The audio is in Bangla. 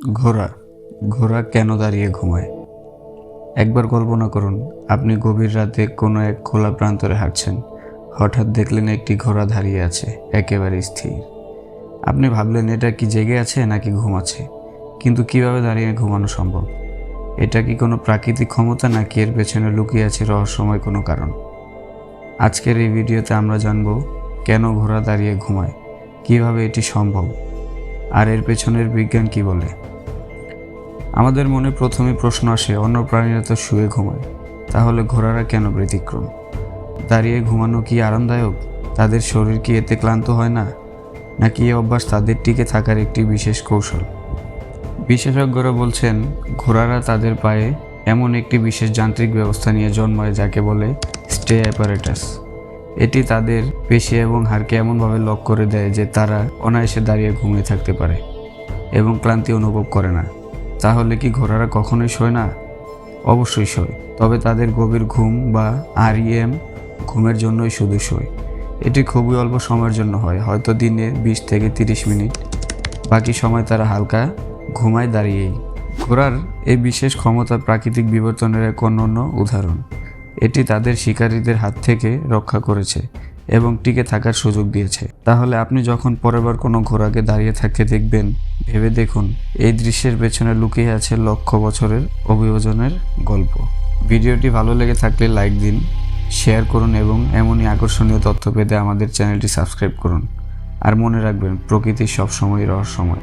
ঘোড়া ঘোড়া কেন দাঁড়িয়ে ঘুমায়? একবার কল্পনা করুন, আপনি গভীর রাতে কোনো এক খোলা প্রান্তরে হাঁটছেন। হঠাৎ দেখলেন একটি ঘোড়া দাঁড়িয়ে আছে, একেবারে স্থির। আপনি ভাবলেন এটা কি জেগে আছে নাকি ঘুমাচ্ছে, কিন্তু কিভাবে দাঁড়িয়ে ঘুমানো সম্ভব? এটা কি কোনো প্রাকৃতিক ক্ষমতা নাকি এর পেছনে লুকিয়ে আছে রহস্যময় কোনো কারণ? আজকের এই ভিডিওতে আমরা জানব কেন ঘোড়া দাঁড়িয়ে ঘুমায়, কিভাবে এটি সম্ভব, আর এর পেছনের বিজ্ঞান কি বলে। আমাদের মনে প্রথমে প্রশ্ন আসে, অন্য প্রাণীরা তো শুয়ে ঘুমায়, তাহলে ঘোড়ারা কেন ব্যতিক্রম? দাঁড়িয়ে ঘুমানো কি আরামদায়ক? তাদের শরীর কি এতে ক্লান্ত হয় না, নাকি এই অভ্যাস তাদের টিকে থাকার একটি বিশেষ কৌশল? বিশেষজ্ঞরা বলছেন, ঘোড়ারা তাদের পায়ে এমন একটি বিশেষ যান্ত্রিক ব্যবস্থা নিয়ে জন্মায় যাকে বলে স্টে অ্যাপারেটাস। এটি তাদের পেশি এবং হাড়কে এমনভাবে লক করে দেয় যে তারা অনায়াসে দাঁড়িয়ে ঘুমিয়ে থাকতে পারে এবং ক্লান্তি অনুভব করে না। তাহলে কি ঘোড়ারা কখনোই শোয় না? অবশ্যই শোয়, তবে তাদের গভীর ঘুম বা REM ঘুমের জন্যই শুধু শোয়। এটি খুবই অল্প সময়ের জন্য হয়, হয়তো দিনে 20 থেকে 30 মিনিট। বাকি সময় তারা হালকা ঘুমায় দাঁড়িয়েই। ঘোড়ার এই বিশেষ ক্ষমতা প্রাকৃতিক বিবর্তনের এক অনন্য উদাহরণ। এটি তাদের শিকারীদের হাত থেকে রক্ষা করেছে এবং টিকে থাকার সুযোগ দিয়েছে। তাহলে আপনি যখন পরেরবার কোনো ঘোড়াকে দাঁড়িয়ে থাকতে দেখবেন, ভেবে দেখুন এই দৃশ্যের পেছনে লুকিয়ে আছে লক্ষ বছরের অভিযোজনের গল্প। ভিডিওটি ভালো লেগে থাকলে লাইক দিন, শেয়ার করুন এবং এমনই আকর্ষণীয় তথ্য পেতে আমাদের চ্যানেলটি সাবস্ক্রাইব করুন। আর মনে রাখবেন, প্রকৃতি সবসময় রহস্যময়।